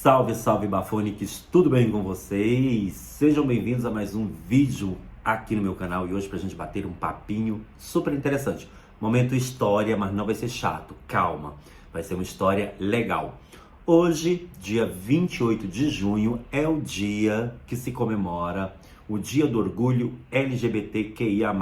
Salve, salve Bafônicos, tudo bem com vocês? Sejam bem-vindos a mais um vídeo aqui no meu canal e hoje pra gente bater um papinho super interessante. Momento história, mas não vai ser chato, calma, vai ser uma história legal. Hoje, dia 28 de junho, é o dia que se comemora o Dia do Orgulho LGBTQIA+,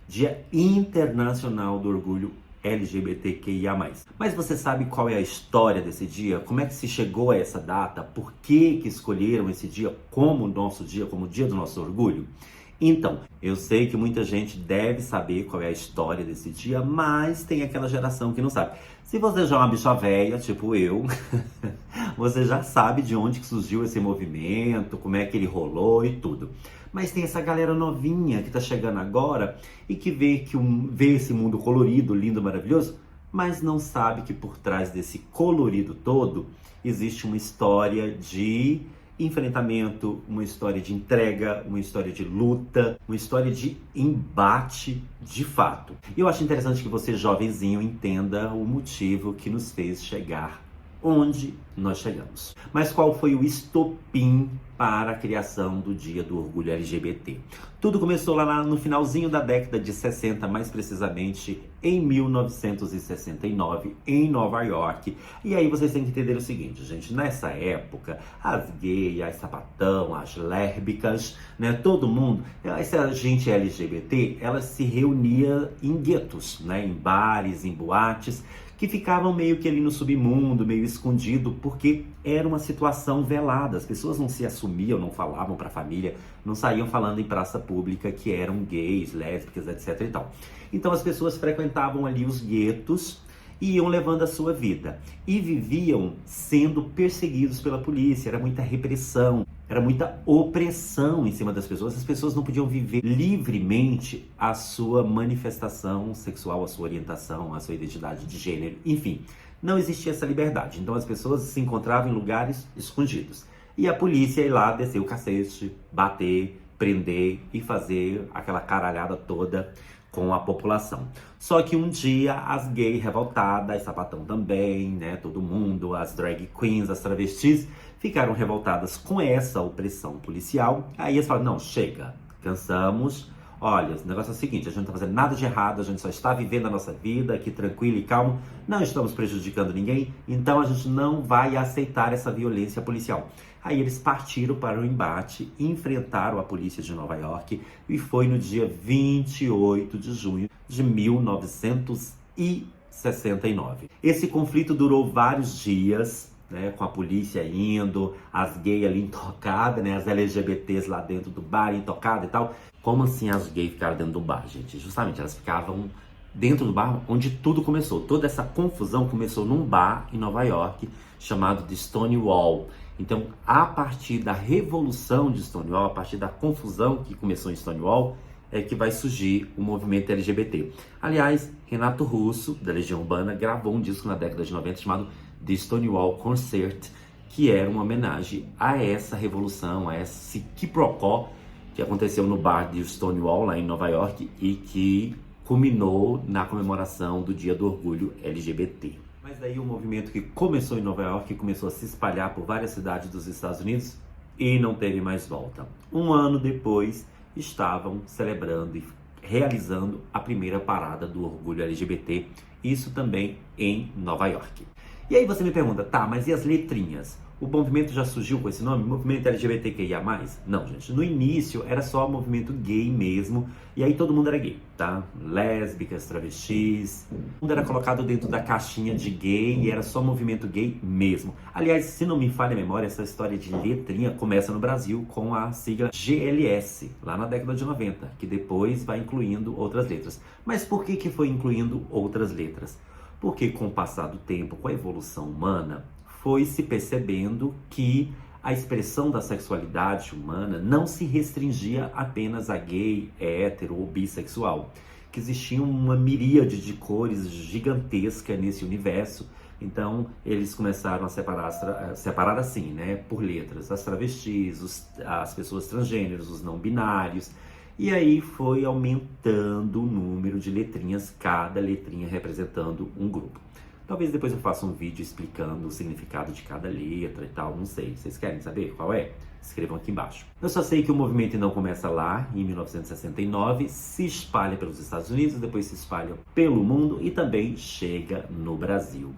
Dia Internacional do Orgulho LGBTQIA+. Mas você sabe qual é a história desse dia? Como é que se chegou a essa data? Por que escolheram esse dia como nosso dia, como o dia do nosso orgulho? Então, eu sei que muita gente deve saber qual é a história desse dia, mas tem aquela geração que não sabe. Se você já é uma bicha velha, tipo eu, você já sabe de onde que surgiu esse movimento, como é que ele rolou e tudo. Mas tem essa galera novinha que tá chegando agora e que vê esse mundo colorido, lindo, maravilhoso, mas não sabe que por trás desse colorido todo existe uma história de enfrentamento, uma história de entrega, uma história de luta, uma história de embate de fato. E eu acho interessante que você, jovenzinho, entenda o motivo que nos fez chegar onde nós chegamos. Mas qual foi o estopim para a criação do Dia do Orgulho LGBT? Tudo começou lá no finalzinho da década de 60, mais precisamente em 1969, em Nova York. E aí vocês têm que entender o seguinte, gente, nessa época, as gays, as sapatão, as lésbicas, né, todo mundo, essa gente LGBT, ela se reunia em guetos, né, em bares, em boates, que ficavam meio que ali no submundo, meio escondido, porque era uma situação velada. As pessoas não se assumiam, não falavam para a família, não saíam falando em praça pública que eram gays, lésbicas, etc e tal. Então as pessoas frequentavam ali os guetos e iam levando a sua vida. E viviam sendo perseguidos pela polícia, era muita repressão, era muita opressão em cima das pessoas. As pessoas não podiam viver livremente a sua manifestação sexual, a sua orientação, a sua identidade de gênero, enfim. Não existia essa liberdade. Então as pessoas se encontravam em lugares escondidos. E a polícia ia lá descer o cacete, bater, prender e fazer aquela caralhada toda com a população. Só que um dia as gays revoltadas, as sapatão também, né, todo mundo, as drag queens, as travestis, ficaram revoltadas com essa opressão policial. Aí eles falaram, não, chega, cansamos. Olha, o negócio é o seguinte, a gente não tá fazendo nada de errado, a gente só está vivendo a nossa vida aqui tranquilo e calmo, não estamos prejudicando ninguém, então a gente não vai aceitar essa violência policial. Aí eles partiram para o embate, enfrentaram a polícia de Nova York e foi no dia 28 de junho de 1969. Esse conflito durou vários dias, né, com a polícia indo, as gays ali intocadas, né, as LGBTs lá dentro do bar intocadas e tal. Como assim as gays ficaram dentro do bar, gente? Justamente, elas ficavam dentro do bar onde tudo começou. Toda essa confusão começou num bar em Nova York chamado de Stonewall. Então, a partir da revolução de Stonewall, a partir da confusão que começou em Stonewall, é que vai surgir o movimento LGBT. Aliás, Renato Russo, da Legião Urbana, gravou um disco na década de 90 chamado The Stonewall Concert, que era uma homenagem a essa revolução, a esse quiprocó que aconteceu no bar de Stonewall, lá em Nova York, e que culminou na comemoração do Dia do Orgulho LGBT. Mas daí o movimento que começou em Nova York começou a se espalhar por várias cidades dos Estados Unidos e não teve mais volta. Um ano depois, estavam celebrando e realizando a primeira parada do Orgulho LGBT, isso também em Nova York. E aí você me pergunta, tá, mas e as letrinhas? O movimento já surgiu com esse nome? Movimento LGBTQIA+? Não, gente. No início era só movimento gay mesmo. E aí todo mundo era gay, tá? Lésbicas, travestis. Todo mundo era colocado dentro da caixinha de gay e era só movimento gay mesmo. Aliás, se não me falha a memória, essa história de letrinha começa no Brasil com a sigla GLS, lá na década de 90, que depois vai incluindo outras letras. Mas por que foi incluindo outras letras? Porque com o passar do tempo, com a evolução humana, foi se percebendo que a expressão da sexualidade humana não se restringia apenas a gay, hétero ou bissexual, que existia uma miríade de cores gigantesca nesse universo. Então eles começaram a separar assim, né, por letras, as travestis, as pessoas transgêneros, os não binários. E aí foi aumentando o número de letrinhas, cada letrinha representando um grupo. Talvez depois eu faça um vídeo explicando o significado de cada letra e tal, não sei. Vocês querem saber qual é? Escrevam aqui embaixo. Eu só sei que o movimento não começa lá, em 1969, se espalha pelos Estados Unidos, depois se espalha pelo mundo e também chega no Brasil.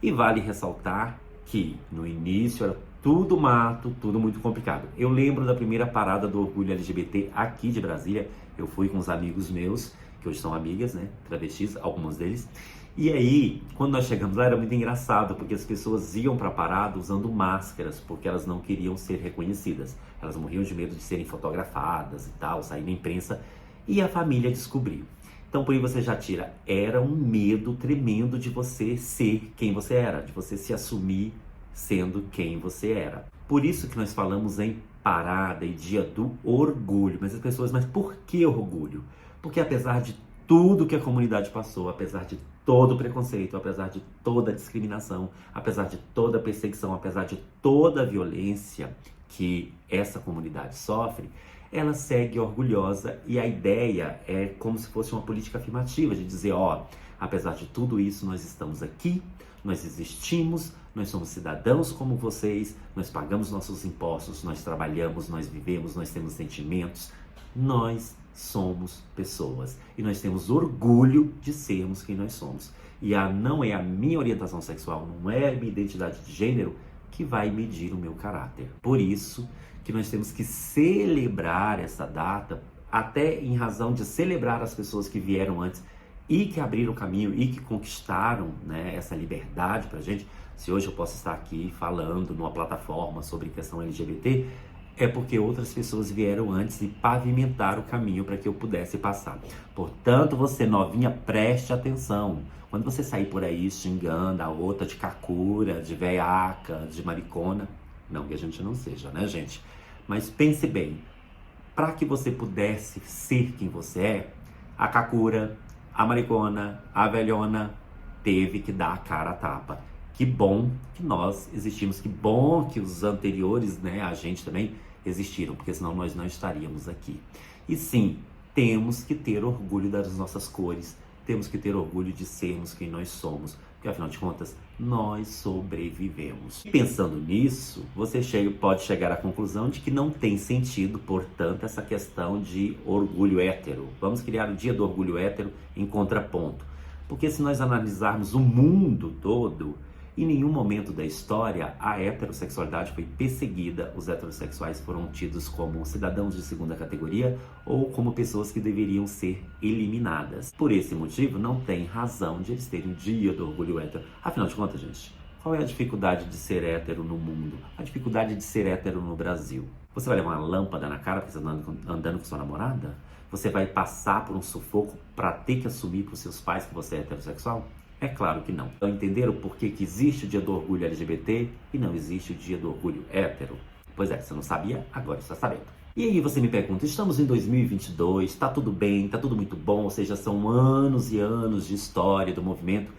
E vale ressaltar que no início era tudo mato, tudo muito complicado. Eu lembro da primeira parada do orgulho LGBT aqui de Brasília. Eu fui com uns amigos meus, que hoje são amigas, né, travestis, alguns deles. E aí, quando nós chegamos lá, era muito engraçado, porque as pessoas iam para a parada usando máscaras, porque elas não queriam ser reconhecidas. Elas morriam de medo de serem fotografadas e tal, sair na imprensa, e a família descobriu. Então, por aí você já tira, era um medo tremendo de você ser quem você era, de você se assumir sendo quem você era. Por isso que nós falamos em parada e dia do orgulho. Mas as pessoas, mas por que orgulho? Porque apesar de tudo que a comunidade passou, apesar de todo o preconceito, apesar de toda a discriminação, apesar de toda a perseguição, apesar de toda a violência que essa comunidade sofre, ela segue orgulhosa e a ideia é como se fosse uma política afirmativa, de dizer, ó, apesar de tudo isso, nós estamos aqui, nós existimos, nós somos cidadãos como vocês, nós pagamos nossos impostos, nós trabalhamos, nós vivemos, nós temos sentimentos, nós somos pessoas e nós temos orgulho de sermos quem nós somos. E não é a minha orientação sexual, não é a minha identidade de gênero que vai medir o meu caráter. Por isso que nós temos que celebrar essa data, até em razão de celebrar as pessoas que vieram antes e que abriram o caminho e que conquistaram, né, essa liberdade pra gente. Se hoje eu posso estar aqui falando numa plataforma sobre questão LGBT, é porque outras pessoas vieram antes e pavimentaram o caminho para que eu pudesse passar. Portanto, você novinha, preste atenção. Quando você sair por aí xingando a outra de cacura, de veiaca, de maricona, não que a gente não seja, né, gente? Mas pense bem, para que você pudesse ser quem você é, a cacura, a maricona, a velhona, teve que dar a cara a tapa. Que bom que nós existimos, que bom que os anteriores, né, a gente também existiram, porque senão nós não estaríamos aqui. E sim, temos que ter orgulho das nossas cores, temos que ter orgulho de sermos quem nós somos, porque afinal de contas, nós sobrevivemos. E pensando nisso, você pode chegar à conclusão de que não tem sentido, portanto, essa questão de orgulho hétero. Vamos criar o dia do orgulho hétero em contraponto. Porque se nós analisarmos o mundo todo, em nenhum momento da história a heterossexualidade foi perseguida, os heterossexuais foram tidos como cidadãos de segunda categoria ou como pessoas que deveriam ser eliminadas. Por esse motivo, não tem razão de eles terem dia do orgulho hétero. Afinal de contas, gente, qual é a dificuldade de ser hétero no mundo? A dificuldade de ser hétero no Brasil. Você vai levar uma lâmpada na cara porque você está andando com sua namorada? Você vai passar por um sufoco para ter que assumir para os seus pais que você é heterossexual? É claro que não. Então, entenderam por que existe o dia do orgulho LGBT e não existe o dia do orgulho hétero? Pois é, você não sabia? Agora está sabendo. E aí você me pergunta, estamos em 2022, está tudo bem, está tudo muito bom, ou seja, são anos e anos de história do movimento.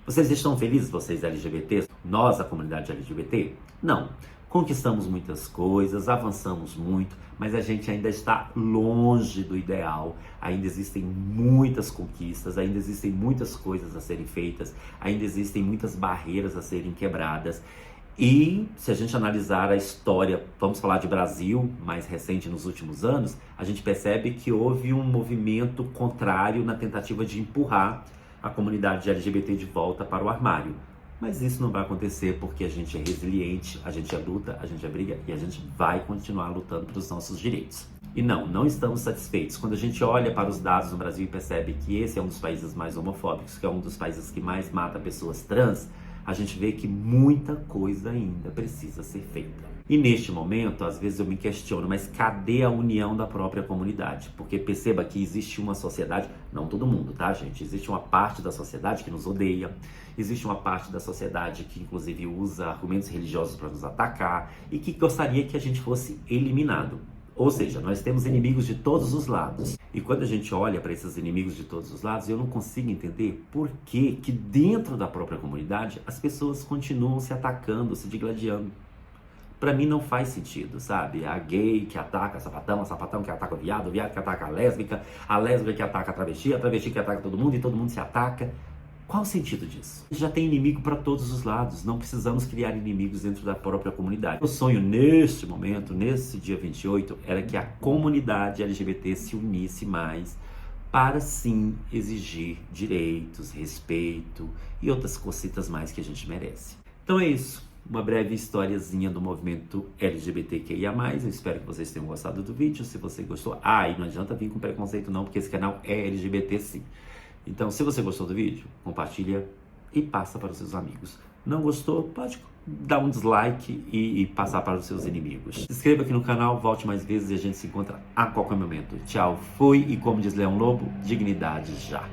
Vocês estão felizes, vocês LGBTs? Nós, a comunidade LGBT? Não. Conquistamos muitas coisas, avançamos muito, mas a gente ainda está longe do ideal. Ainda existem muitas conquistas, ainda existem muitas coisas a serem feitas, ainda existem muitas barreiras a serem quebradas. E se a gente analisar a história, vamos falar de Brasil, mais recente nos últimos anos, a gente percebe que houve um movimento contrário na tentativa de empurrar a comunidade LGBT de volta para o armário. Mas isso não vai acontecer porque a gente é resiliente, a gente é luta, a gente é briga e a gente vai continuar lutando pelos nossos direitos. E não estamos satisfeitos. Quando a gente olha para os dados no Brasil e percebe que esse é um dos países mais homofóbicos, que é um dos países que mais mata pessoas trans, a gente vê que muita coisa ainda precisa ser feita. E neste momento, às vezes eu me questiono, mas cadê a união da própria comunidade? Porque perceba que existe uma sociedade, não todo mundo, tá, gente? Existe uma parte da sociedade que nos odeia, existe uma parte da sociedade que inclusive usa argumentos religiosos para nos atacar e que gostaria que a gente fosse eliminado. Ou seja, nós temos inimigos de todos os lados. E quando a gente olha para esses inimigos de todos os lados, eu não consigo entender por que dentro da própria comunidade as pessoas continuam se atacando, se digladiando. Pra mim não faz sentido, sabe? A gay que ataca a sapatão que ataca o viado que ataca a lésbica que ataca a travesti que ataca todo mundo e todo mundo se ataca. Qual o sentido disso? Já tem inimigo para todos os lados, não precisamos criar inimigos dentro da própria comunidade. O sonho neste momento, nesse dia 28, era que a comunidade LGBT se unisse mais para sim exigir direitos, respeito e outras cositas mais que a gente merece. Então é isso, uma breve historiazinha do movimento LGBTQIA+. Eu espero que vocês tenham gostado do vídeo. Se você gostou, e não adianta vir com preconceito não, porque esse canal é LGBT sim. Então, se você gostou do vídeo, compartilha e passa para os seus amigos. Não gostou? Pode dar um dislike e passar para os seus inimigos. Se inscreva aqui no canal, volte mais vezes e a gente se encontra a qualquer momento. Tchau, fui e como diz Leão Lobo, dignidade já.